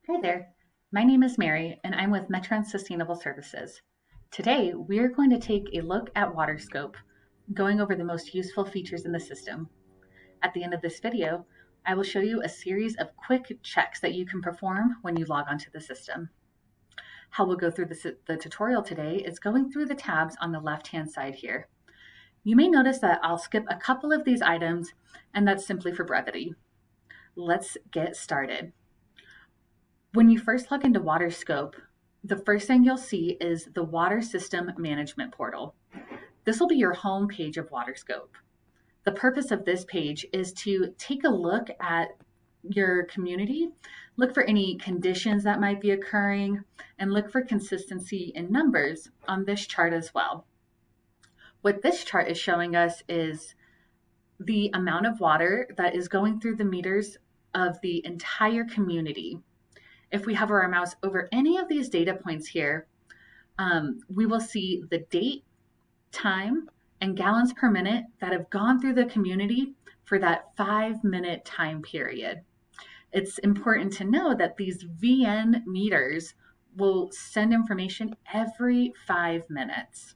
Hi there. My name is Mary, and I'm with Metron Sustainable Services. Today, we are going to take a look at WaterScope, going over the most useful features in the system. At the end of this video, I will show you a series of quick checks that you can perform when you log onto the system. How we'll go through the tutorial today is going through the tabs on the left-hand side here. You may notice that I'll skip a couple of these items, and that's simply for brevity. Let's get started. When you first log into WaterScope, the first thing you'll see is the Water System Management Portal. This will be your home page of WaterScope. The purpose of this page is to take a look at your community, look for any conditions that might be occurring, and look for consistency in numbers on this chart as well. What this chart is showing us is the amount of water that is going through the meters of the entire community. If we hover our mouse over any of these data points here, we will see the date, time, and gallons per minute that have gone through the community for that 5-minute time period. It's important to know that these VN meters will send information every 5 minutes.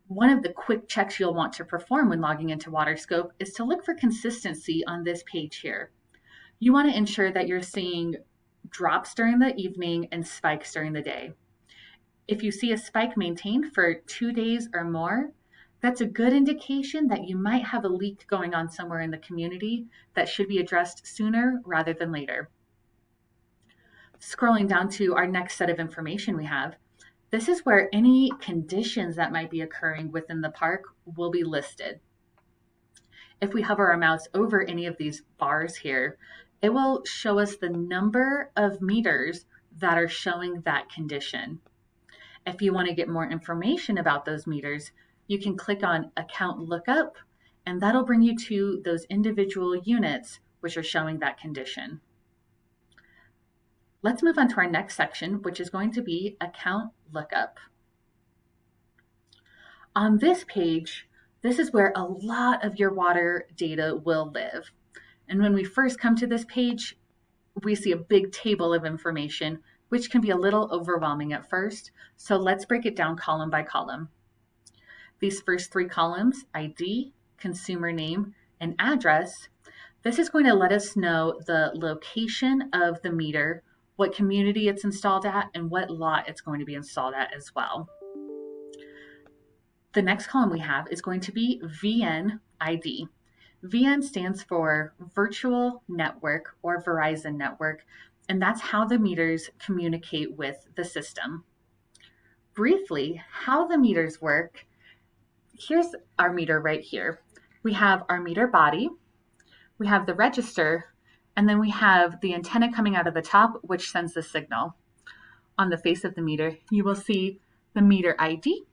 One of the quick checks you'll want to perform when logging into WaterScope is to look for consistency on this page here. You want to ensure that you're seeing drops during the evening and spikes during the day. If you see a spike maintained for 2 days or more, that's a good indication that you might have a leak going on somewhere in the community that should be addressed sooner rather than later. Scrolling down to our next set of information we have, this is where any conditions that might be occurring within the park will be listed. If we hover our mouse over any of these bars here, it will show us the number of meters that are showing that condition. If you want to get more information about those meters, you can click on Account Lookup, and that'll bring you to those individual units which are showing that condition. Let's move on to our next section, which is going to be Account Lookup. On this page, this is where a lot of your water data will live. And when we first come to this page, we see a big table of information, which can be a little overwhelming at first. So let's break it down column by column. These first 3 columns, ID, consumer name, and address, this is going to let us know the location of the meter, what community it's installed at, and what lot it's going to be installed at as well. The next column we have is going to be VN ID. VN stands for Virtual Network or Verizon Network, and that's how the meters communicate with the system. Briefly, how the meters work, here's our meter right here. We have our meter body, we have the register, and then we have the antenna coming out of the top, which sends the signal. On the face of the meter, you will see the meter ID.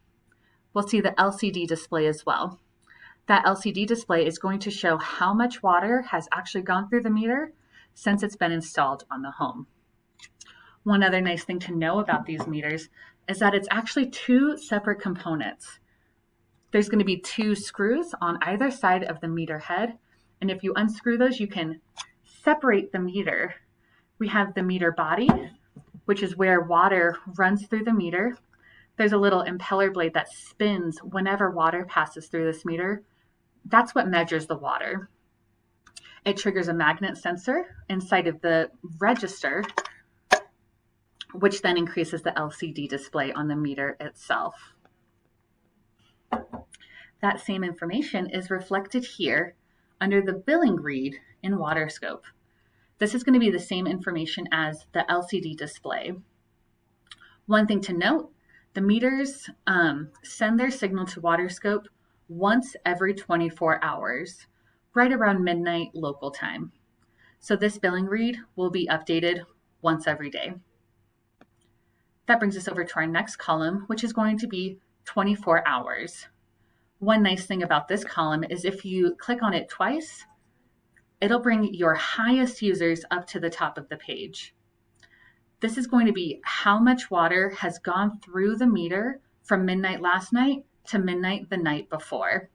We'll see the LCD display as well. That LCD display is going to show how much water has actually gone through the meter since it's been installed on the home. One other nice thing to know about these meters is that it's actually 2 separate components. There's going to be 2 screws on either side of the meter head, and if you unscrew those, you can separate the meter. We have the meter body, which is where water runs through the meter. There's a little impeller blade that spins whenever water passes through this meter. That's what measures the water. It triggers a magnet sensor inside of the register, which then increases the LCD display on the meter itself. That same information is reflected here under the billing read in WaterScope. This is going to be the same information as the LCD display. One thing to note, the meters send their signal to WaterScope once every 24 hours, right around midnight local time. So this billing read will be updated once every day. That brings us over to our next column, which is going to be 24 hours. One nice thing about this column is if you click on it twice, it'll bring your highest users up to the top of the page. This is going to be how much water has gone through the meter from midnight last night to midnight the night before.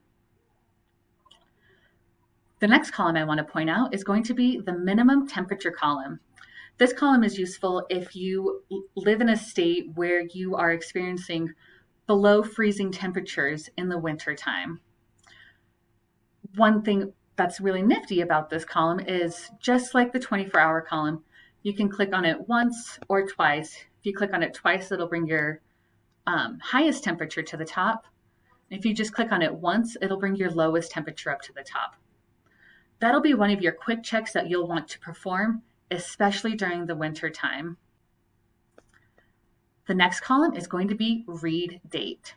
The next column I want to point out is going to be the minimum temperature column. This column is useful if you live in a state where you are experiencing below freezing temperatures in the winter time. One thing that's really nifty about this column is just like the 24-hour column, you can click on it once or twice. If you click on it twice, it'll bring your highest temperature to the top. If you just click on it once, it'll bring your lowest temperature up to the top. That'll be one of your quick checks that you'll want to perform, especially during the winter time. The next column is going to be read date.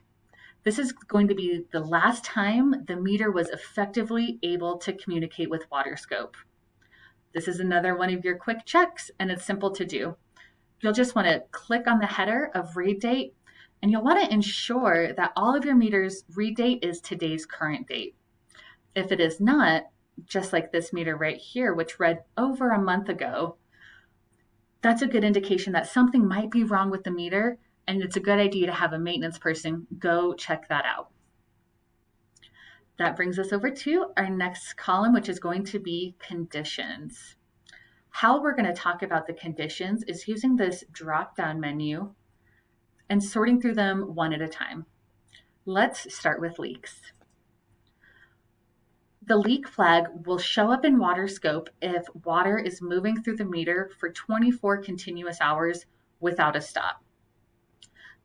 This is going to be the last time the meter was effectively able to communicate with WaterScope. This is another one of your quick checks, and it's simple to do. You'll just want to click on the header of read date, and you'll want to ensure that all of your meters' read date is today's current date. If it is not, just like this meter right here, which read over a month ago, that's a good indication that something might be wrong with the meter, and it's a good idea to have a maintenance person go check that out. That brings us over to our next column, which is going to be conditions. How we're going to talk about the conditions is using this drop-down menu and sorting through them one at a time. Let's start with leaks. The leak flag will show up in WaterScope if water is moving through the meter for 24 continuous hours without a stop.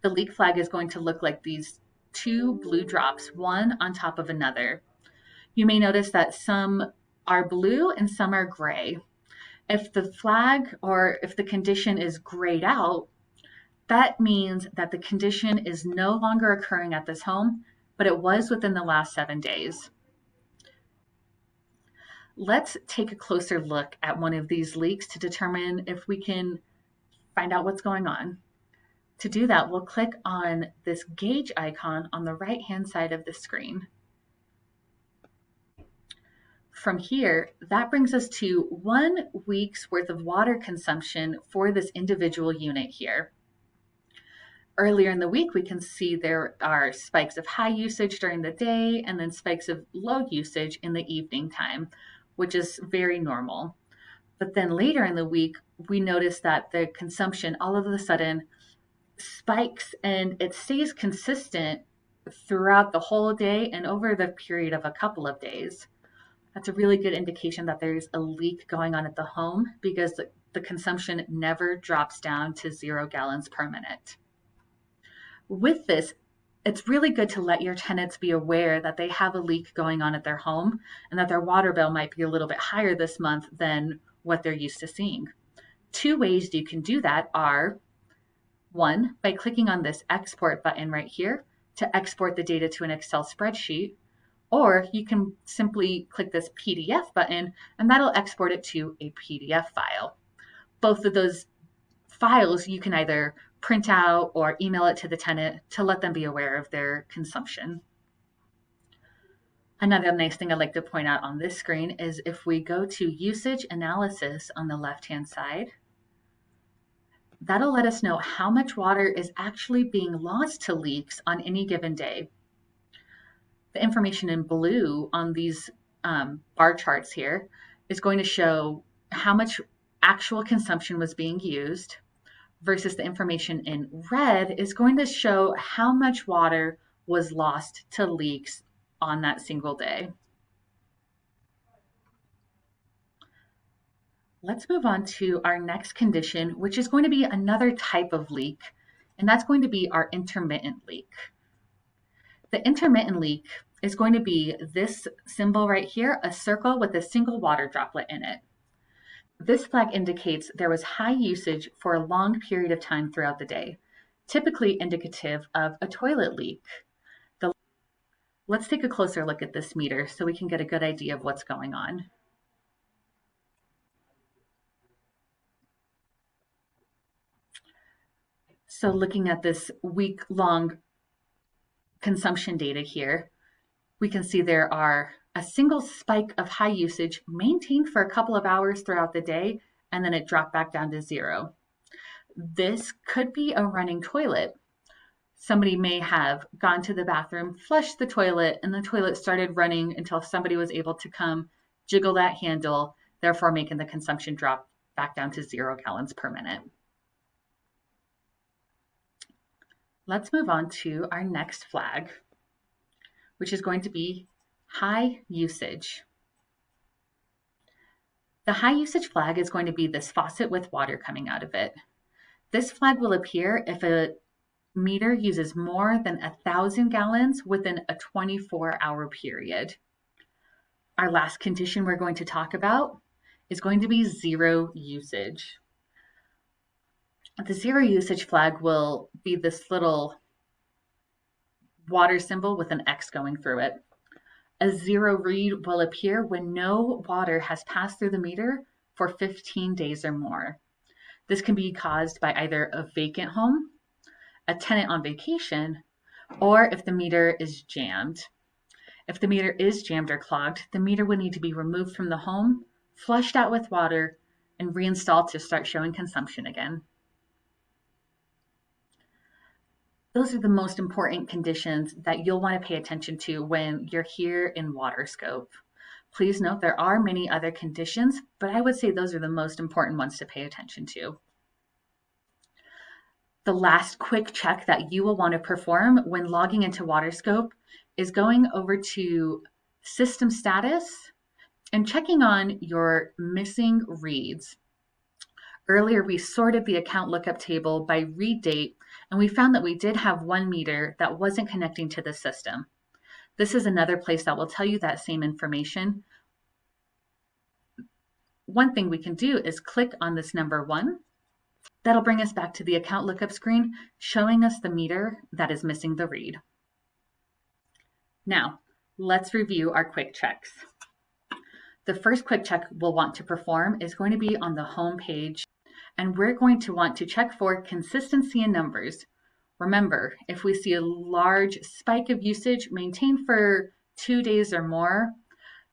The leak flag is going to look like these two blue drops, one on top of another. You may notice that some are blue and some are gray. If the flag or if the condition is grayed out, that means that the condition is no longer occurring at this home, but it was within the last 7 days. Let's take a closer look at one of these leaks to determine if we can find out what's going on. To do that, we'll click on this gauge icon on the right-hand side of the screen. From here, that brings us to 1 week's worth of water consumption for this individual unit here. Earlier in the week, we can see there are spikes of high usage during the day and then spikes of low usage in the evening time, which is very normal. But then later in the week, we notice that the consumption all of a sudden spikes and it stays consistent throughout the whole day and over the period of a couple of days. That's a really good indication that there's a leak going on at the home because the consumption never drops down to 0 gallons per minute. With this, it's really good to let your tenants be aware that they have a leak going on at their home and that their water bill might be a little bit higher this month than what they're used to seeing. 2 ways you can do that are, 1, by clicking on this export button right here to export the data to an Excel spreadsheet, or you can simply click this PDF button and that'll export it to a PDF file. Both of those files you can either print out or email it to the tenant to let them be aware of their consumption. Another nice thing I'd like to point out on this screen is if we go to usage analysis on the left-hand side, that'll let us know how much water is actually being lost to leaks on any given day. The information in blue on these bar charts here is going to show how much actual consumption was being used, versus the information in red is going to show how much water was lost to leaks on that single day. Let's move on to our next condition, which is going to be another type of leak, and that's going to be our intermittent leak. The intermittent leak is going to be this symbol right here, a circle with a single water droplet in it. This flag indicates there was high usage for a long period of time throughout the day, typically indicative of a toilet leak. Let's take a closer look at this meter so we can get a good idea of what's going on. So looking at this week-long consumption data here, we can see there are a single spike of high usage maintained for a couple of hours throughout the day, and then it dropped back down to 0. This could be a running toilet. Somebody may have gone to the bathroom, flushed the toilet, and the toilet started running until somebody was able to come jiggle that handle, therefore making the consumption drop back down to 0 gallons per minute. Let's move on to our next flag, which is going to be high usage. The high usage flag is going to be this faucet with water coming out of it. This flag will appear if a meter uses more than 1,000 gallons within a 24-hour period. Our last condition we're going to talk about is going to be zero usage. The zero usage flag will be this little water symbol with an X going through it. A zero read will appear when no water has passed through the meter for 15 days or more. This can be caused by either a vacant home, a tenant on vacation, or if the meter is jammed. If the meter is jammed or clogged, the meter would need to be removed from the home, flushed out with water, and reinstalled to start showing consumption again. Those are the most important conditions that you'll want to pay attention to when you're here in WaterScope. Please note there are many other conditions, but I would say those are the most important ones to pay attention to. The last quick check that you will want to perform when logging into WaterScope is going over to system status and checking on your missing reads. Earlier, we sorted the account lookup table by read date, and we found that we did have one meter that wasn't connecting to the system. This is another place that will tell you that same information. One thing we can do is click on this number 1. That'll bring us back to the account lookup screen, showing us the meter that is missing the read. Now, let's review our quick checks. The first quick check we'll want to perform is going to be on the home page, and we're going to want to check for consistency in numbers. Remember, if we see a large spike of usage maintained for 2 days or more,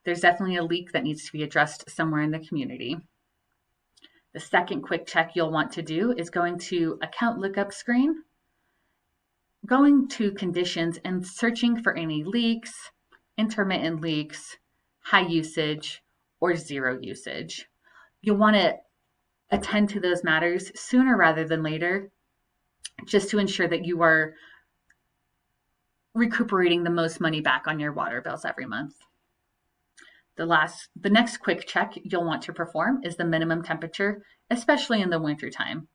there's definitely a leak that needs to be addressed somewhere in the community. The second quick check you'll want to do is going to account lookup screen, going to conditions and searching for any leaks, intermittent leaks, high usage, or zero usage. You'll want to attend to those matters sooner rather than later, just to ensure that you are recuperating the most money back on your water bills every month. The next quick check you'll want to perform is the minimum temperature, especially in the wintertime.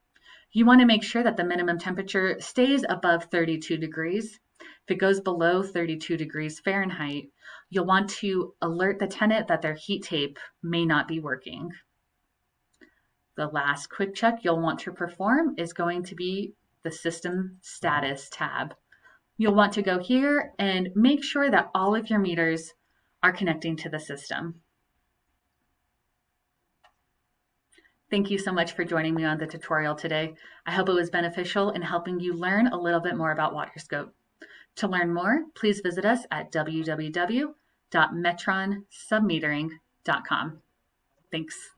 You want to make sure that the minimum temperature stays above 32 degrees. If it goes below 32 degrees Fahrenheit, you'll want to alert the tenant that their heat tape may not be working. The last quick check you'll want to perform is going to be the System Status tab. You'll want to go here and make sure that all of your meters are connecting to the system. Thank you so much for joining me on the tutorial today. I hope it was beneficial in helping you learn a little bit more about WaterScope. To learn more, please visit us at www.metronsubmetering.com. Thanks.